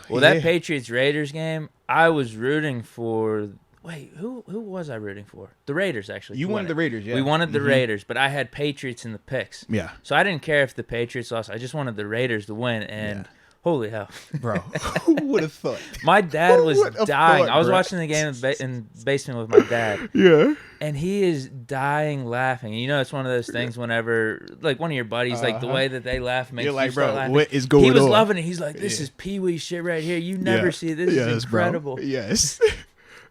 Well, that Patriots-Raiders game, I was rooting for... Wait, who was I rooting for? The Raiders, actually. You wanted the Raiders, yeah. We wanted the Raiders, but I had Patriots in the picks. Yeah. So I didn't care if the Patriots lost. I just wanted the Raiders to win, and holy hell. Bro, who would have thought? My dad was dying. I was bro? watching the game in the basement with my dad. Yeah. And he is dying laughing. You know, it's one of those things whenever, like, one of your buddies, like, the way that they laugh makes You're like, you start bro, laughing. what is going on? He was loving it. He's like, this is Pee-wee shit right here. You never see this. This is incredible. Bro. Yes.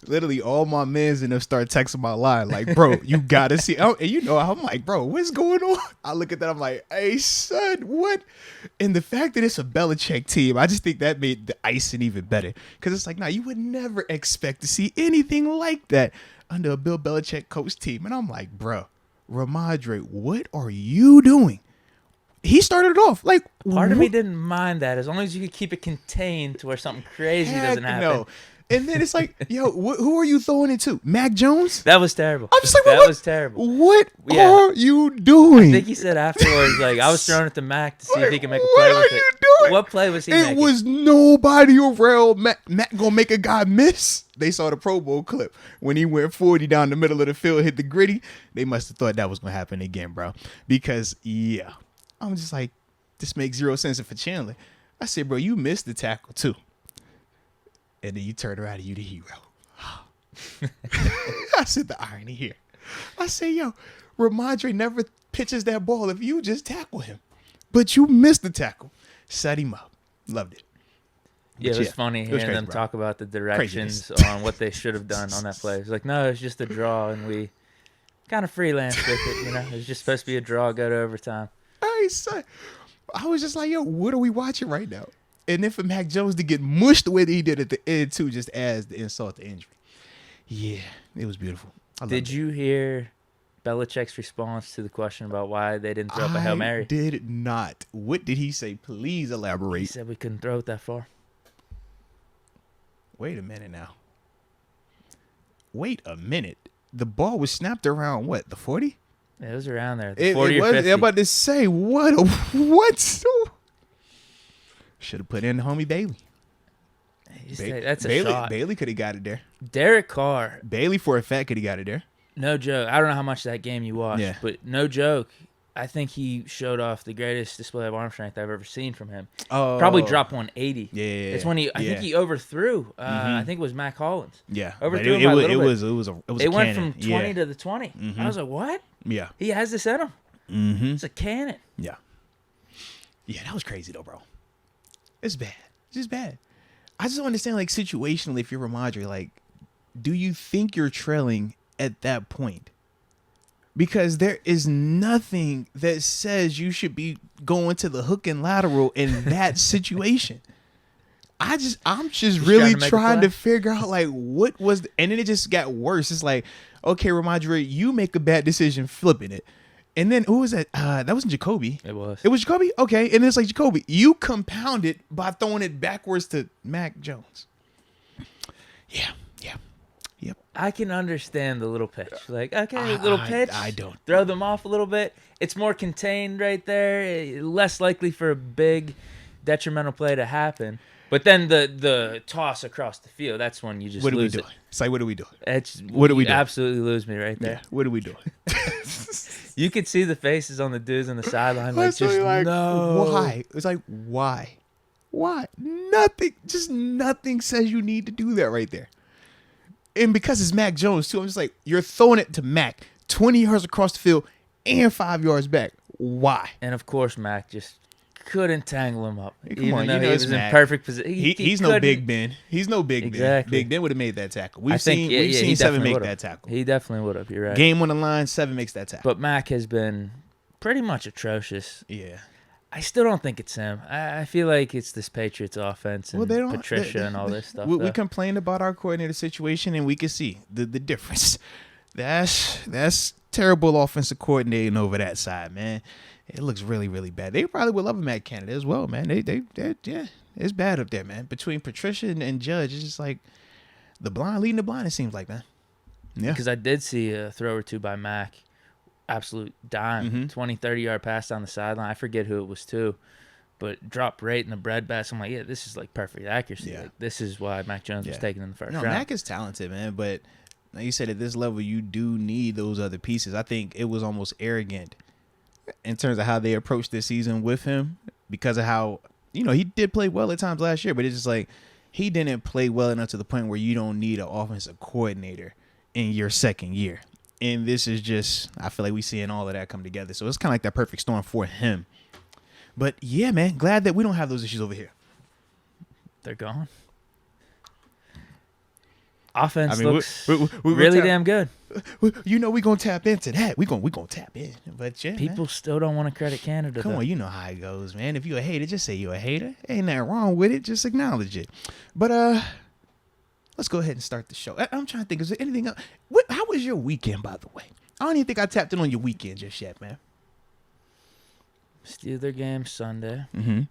Literally, all my mans in them start texting my line like, bro, you got to see. And you know, I'm like, bro, what's going on? I look at that. I'm like, hey, son, what? And the fact that it's a Belichick team, I just think that made the icing even better. Because it's like, nah, you would never expect to see anything like that under a Bill Belichick coach team. And I'm like, bro, Ramadre, what are you doing? He started it off. Like, part of me didn't mind that as long as you could keep it contained to where something crazy doesn't happen. No. And then it's like, yo, who are you throwing it to? Mac Jones? That was terrible. I'm just like, that was terrible. What are you doing? I think he said afterwards, like, I was throwing it to Mac to see if he can make a play with it. What are you doing? What play was he making? It was nobody around. Mac gonna make a guy miss. They saw the Pro Bowl clip when he went 40 down the middle of the field, hit the gritty. They must have thought that was gonna happen again, bro. Because I'm just like, this makes zero sense for Chandler. I said, bro, you missed the tackle too. And then you turn around and you the hero. I said the irony here. I say, yo, Ramadre never pitches that ball if you just tackle him. But you missed the tackle. Set him up. Loved it. Yeah, it was funny hearing them talk about the directions on what they should have done on that play. It's like, no, it's just a draw, and we kind of freelanced with it. You know, it was just supposed to be a draw, go to overtime. Hey, son. I was just like, yo, what are we watching right now? And then for Mac Jones to get mushed the way that he did at the end, too, just adds the insult to injury. Yeah, it was beautiful. Did you hear Belichick's response to the question about why they didn't throw up a Hail Mary? I did not. What did he say? Please elaborate. He said we couldn't throw it that far. Wait a minute now. Wait a minute. The ball was snapped around, what, the 40? Yeah, it was around there. The 40 or 50. I'm about to say, what? Should have put in homie Bailey. That's a shot. Bailey could have got it there. Derek Carr. Bailey, for a fact, could have got it there. No joke. I don't know how much of that game you watched, but no joke. I think he showed off the greatest display of arm strength I've ever seen from him. Oh, probably dropped 180. Yeah, it's when I think he overthrew. I think it was Mac Hollins. Yeah, overthrew him by a little bit. It was It went from 20 to the 20. I was like, what? Yeah, he has this in him. It's a cannon. Yeah, that was crazy though, bro. It's bad. It's just bad. I just don't understand, like, situationally, if you're Ramadre, like, do you think you're trailing at that point? Because there is nothing that says you should be going to the hook and lateral in that situation. I'm just really trying to figure out, like, what was and then it just got worse. It's like, okay, Ramadre, you make a bad decision flipping it. And then who was that? That wasn't Jacoby. It was. It was Jacoby? Okay. And then it's like, Jacoby, you compound it by throwing it backwards to Mac Jones. Yeah. Yep. I can understand the little pitch. Like, okay, little pitch. I don't. Throw them off a little bit. It's more contained right there. Less likely for a big detrimental play to happen. But then the toss across the field, that's when you just lose it. What are we doing? Say, what are we doing? What are we doing? Absolutely lose me right there. Yeah. What are we doing? You could see the faces on the dudes on the sideline. Like, just no. Why? It's like, why? Nothing. Just nothing says you need to do that right there. And because it's Mac Jones, too, I'm just like, you're throwing it to Mac 20 yards across the field and 5 yards back. Why? And, of course, Mac just couldn't tangle him up. Hey, come on, he was Mac. in perfect position. He's no Big Ben. He's no Big Ben. Big Ben would have made that tackle. We've seen Seven make that tackle. He definitely would have. You're right. Game on the line, Seven makes that tackle. But Mac has been pretty much atrocious. Yeah. I still don't think it's him. I feel like it's this Patriots offense and Patricia and all this stuff. We complained about our coordinator situation, and we can see the difference. That's terrible offensive coordinating over that side, man. It looks really, really bad. They probably would love a Matt Canada as well, man. Yeah, it's bad up there, man. Between Patricia and Judge, it's just like the blind leading the blind, it seems like, man. Yeah. Because I did see a throw or two by Mac. Absolute dime. 20, 30-yard pass down the sideline. I forget who it was to. but dropped right in the breadbasket. I'm like, yeah, this is like perfect accuracy. Yeah. Like, this is why Mac Jones was taken in the first round. Mac is talented, man, but like you said, at this level, you do need those other pieces. I think it was almost arrogant in terms of how they approached this season with him because of how, he did play well at times last year, but it's just like he didn't play well enough to the point where you don't need an offensive coordinator in your second year. And this is just, I feel like we seeing all of that come together. So it's kind of like that perfect storm for him. But yeah, man, glad that we don't have those issues over here. They're gone. Offense looks really damn good. We're going to tap into that. We're going to tap in. But yeah, people still don't want to credit Canada. Come on, you know how it goes, man. If you're a hater, just say you're a hater. Ain't nothing wrong with it. Just acknowledge it. But let's go ahead and start the show. I'm trying to think. Is there anything else? How was your weekend, by the way? I don't even think I tapped in on your weekend just yet, man. Steeler game Sunday. Mm-hmm.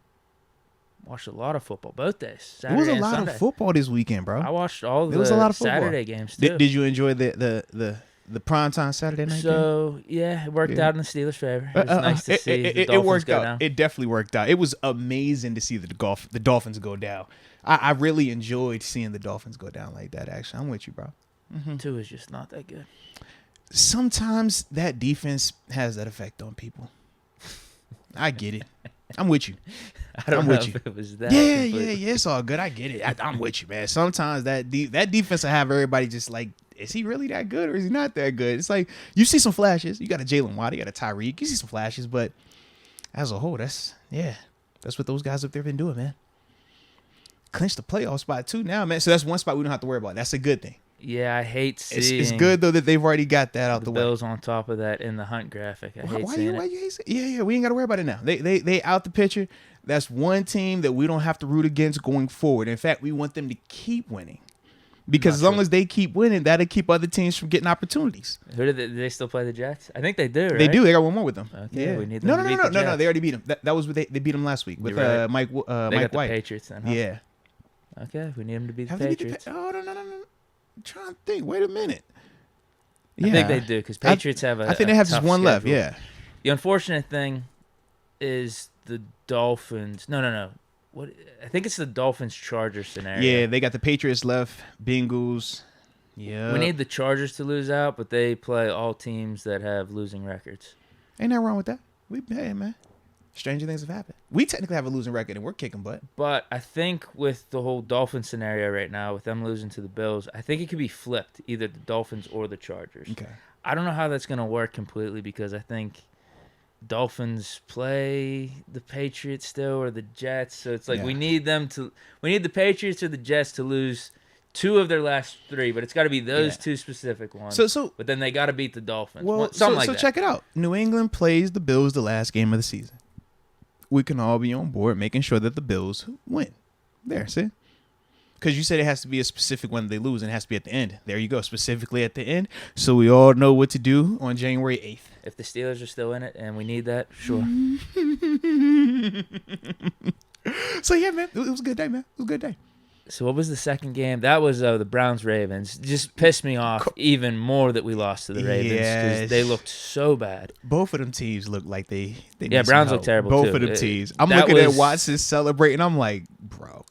Watched a lot of football both days. Saturday There was a and lot Sunday. of football this weekend, bro. I watched all there was a lot of Saturday games too. Did you enjoy the primetime Saturday night game? So yeah, it worked out in the Steelers' favor. It was nice to see the Dolphins it worked go out. down. It definitely worked out. It was amazing to see the Dolphins go down. I really enjoyed seeing the Dolphins go down like that. Actually, I'm with you, bro. Mm-hmm. Two is just not that good. Sometimes that defense has that effect on people. I get it. I'm with you. I don't know if it was that. Yeah. It's all good. I get it. I'm with you, man. Sometimes that defense will have everybody just like, is he really that good or is he not that good? It's like you see some flashes. You got a Jalen Watt, you got a Tyreek. You see some flashes, but as a whole, that's what those guys up there been doing, man. Clinched the playoff spot too now, man. So that's one spot we don't have to worry about. That's a good thing. Yeah, I hate seeing. It's good though that they've already got that out the way. Bills on top of that in the Hunt graphic. I hate seeing it. Why you hate it? Yeah. We ain't got to worry about it now. They out the picture. That's one team that we don't have to root against going forward. In fact, we want them to keep winning because as long as they keep winning, that'll keep other teams from getting opportunities. Who do they still play the Jets? I think they do. Right? They do. They got one more with them. Okay, yeah. We need them to beat the Jets. No. They already beat them. That was what they beat them last week with right. Mike They got White. The Patriots then. Huh? Yeah. Okay, we need them to beat the Have Patriots. No. I'm trying to think. Wait a minute. I think they do because Patriots have a. I think they have just one schedule. left. Yeah. The unfortunate thing is the Dolphins. No. What? I think it's the Dolphins-Chargers scenario. Yeah, they got the Patriots left. Bengals. Yeah. We need the Chargers to lose out, but they play all teams that have losing records. Ain't nothing wrong with that. Hey, man. Stranger things have happened. We technically have a losing record, and we're kicking butt. But I think with the whole Dolphins scenario right now, with them losing to the Bills, I think it could be flipped, either the Dolphins or the Chargers. Okay. I don't know how that's going to work completely because I think Dolphins play the Patriots still or the Jets. So it's like we need the Patriots or the Jets to lose two of their last three, but it's got to be those two specific ones. But then they got to beat the Dolphins. Well, something like that. So check it out. New England plays the Bills the last game of the season. We can all be on board making sure that the Bills win. There, see? Because you said it has to be a specific one they lose and it has to be at the end. There you go, specifically at the end. So we all know what to do on January 8th. If the Steelers are still in it and we need that, sure. So, yeah, man, it was a good day, man. It was a good day. So what was the second game? That was the Browns-Ravens. Just pissed me off even more that we lost to the Ravens because they looked so bad. Both of them teams looked like they Browns look terrible Both too. of them teams. I'm looking at Watson celebrating. I'm like, bro,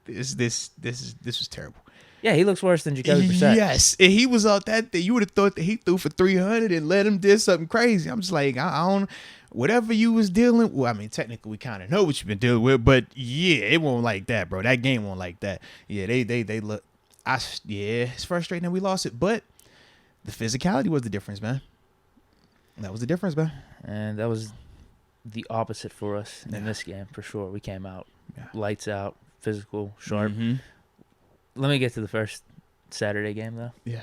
this was terrible. Yeah, he looks worse than Jacoby Brissett. Yes, and he was out that day. You would have thought that he threw for 300 and let him do something crazy. I'm just like, I don't. Whatever you was dealing. Well, I mean, technically we kind of know what you've been dealing with, but yeah, it won't like that, bro. That game won't like that. Yeah, they look. It's frustrating that we lost it, but the physicality was the difference, man. That was the difference, man. And that was the opposite for us in this game for sure. We came out lights out, physical, sharp. Mm-hmm. Let me get to the first Saturday game though. Yeah.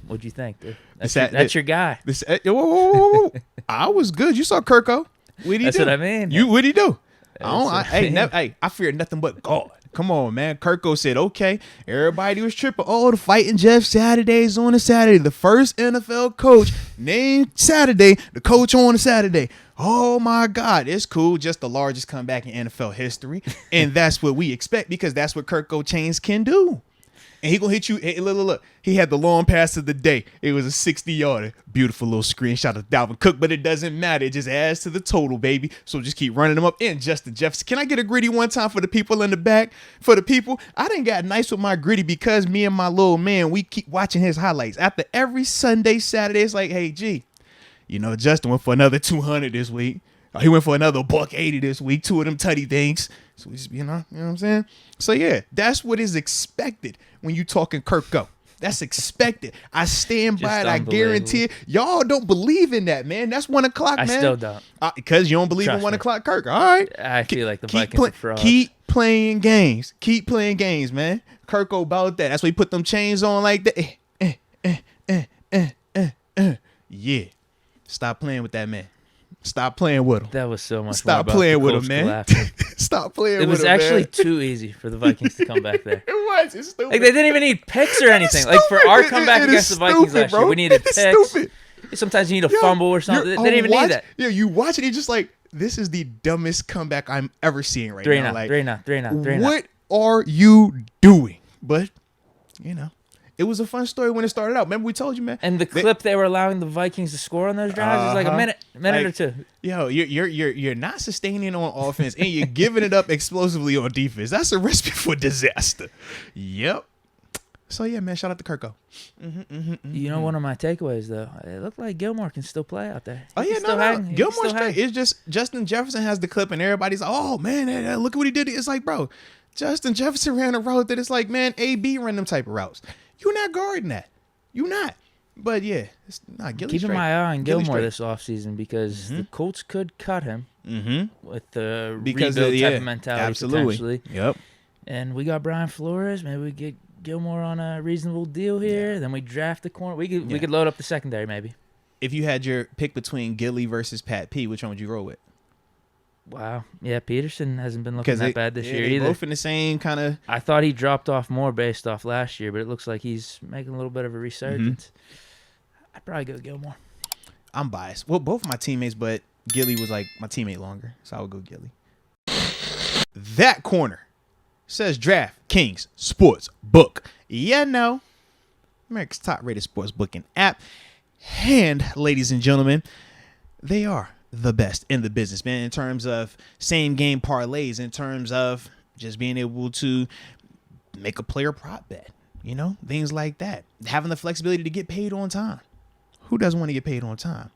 What'd you think, dude? That's your guy. Whoa. I was good. You saw Kirko. That's what I mean. What'd he do? I fear nothing but God. Come on, man. Kirko said, okay. Everybody was tripping. Oh, the Fighting Jeff Saturdays on a Saturday. The first NFL coach named Saturday. The coach on a Saturday. Oh, my God. It's cool. Just the largest comeback in NFL history. And that's what we expect because that's what Kirko Chains can do. And he gonna hit you. Hey, look. He had the long pass of the day. It was a 60-yarder. Beautiful little screenshot of Dalvin Cook, but it doesn't matter. It just adds to the total, baby. So just keep running them up. And Justin Jefferson. Can I get a gritty one time for the people in the back? For the people, I done got nice with my gritty because me and my little man, we keep watching his highlights. After every Sunday, Saturday, it's like, hey, G, Justin went for another 200 this week. He went for another $180 this week. 2 of them tutty things. So we just, you know what I'm saying? So yeah, that's what is expected when you talking Kirko. That's expected. I stand by it. I guarantee it. Y'all don't believe in that, man. That's 1 o'clock, man. I still don't. Because you don't believe in 1 o'clock Kirk. All right. I feel like the Vikings are frauds. Keep playing games. Keep playing games, man. Kirko about that. That's why he put them chains on like that. Yeah. Stop playing with that man. Stop playing with him. That was so much. Stop playing with him, man. Stop playing with him. It was actually too easy for the Vikings to come back there. It was. It's stupid. Like they didn't even need picks or anything. Like for our comeback against the Vikings last year, we needed picks. Stupid. Sometimes you need a fumble or something. They didn't even need that. Yeah, you watch it, you're just like, this is the dumbest comeback I'm ever seeing right now. Like, three and out. What are you doing? But, it was a fun story when it started out. Remember we told you, man. And the clip they were allowing the Vikings to score on those drives is like a minute or two. Yo, you're not sustaining on offense and you're giving it up explosively on defense. That's a recipe for disaster. Yep. So yeah, man, shout out to Kirko. One of my takeaways though, it looked like Gilmore can still play out there. Oh yeah, no. Gilmore's straight. It's just Justin Jefferson has the clip and everybody's like, oh man, look at what he did. It's like, bro, Justin Jefferson ran a route that it's like, man, AB ran them type of routes. You're not guarding that. You're not. But yeah, it's not Gilly. Keeping my eye on Gilmore this offseason because the Colts could cut him with the rebuild type of mentality. Absolutely. Yep. And we got Brian Flores. Maybe we get Gilmore on a reasonable deal here. Then we draft the corner. We could load up the secondary maybe. If you had your pick between Gilly versus Pat P, which one would you roll with? Wow. Yeah, Peterson hasn't been looking that bad this year either. Both in the same kind of... I thought he dropped off more based off last year, but it looks like he's making a little bit of a resurgence. I'd probably go Gilmore. I'm biased. Well, both my teammates, but Gilly was like my teammate longer, so I would go Gilly. That corner says DraftKings Sportsbook. America's top-rated sportsbooking app. And, ladies and gentlemen, they are the best in the business, man, in terms of same game parlays, in terms of just being able to make a player prop bet, things like that. Having the flexibility to get paid on time. Who doesn't want to get paid on time?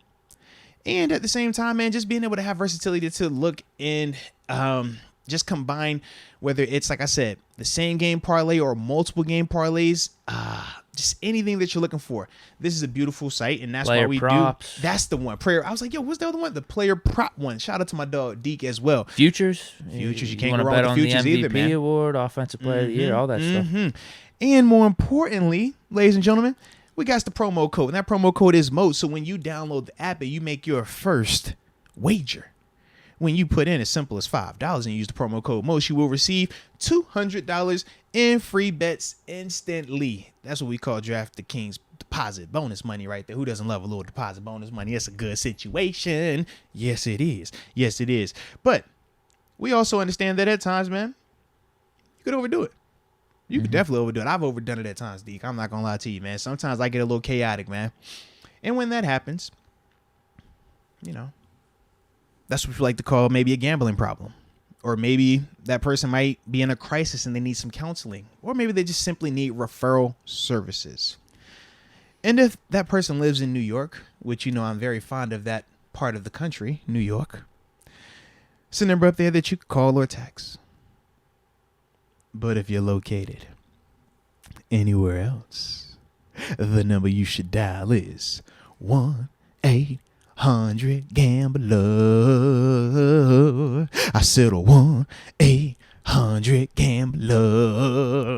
And at the same time, man, just being able to have versatility to look and just combine, whether it's, like I said, the same game parlay or multiple game parlays, just anything that you're looking for. This is a beautiful site, and that's why we props. Do. That's the one. Prayer. I was like, yo, what's the other one? The player prop one. Shout out to my dog Deke as well. Futures. You can't go wrong with the futures either, man. MVP award, offensive player of the year, all that stuff. And more importantly, ladies and gentlemen, we got the promo code, and that promo code is MOST. So when you download the app and you make your first wager, when you put in as simple as $5 and use the promo code MOST, you will receive $200 in free bets instantly. That's what we call DraftKings deposit bonus money right there. Who doesn't love a little deposit bonus money? It's a good situation. Yes, it is. Yes, it is. But we also understand that at times, man, you could overdo it. You could definitely overdo it. I've overdone it at times, Deke. I'm not going to lie to you, man. Sometimes I get a little chaotic, man. And when that happens, that's what we like to call maybe a gambling problem. Or maybe that person might be in a crisis and they need some counseling. Or maybe they just simply need referral services. And if that person lives in New York, which I'm very fond of that part of the country, New York, it's a number up there that you could call or text. But if you're located anywhere else, the number you should dial is 1-800-GAMBLER. I said 1-800-GAMBLER.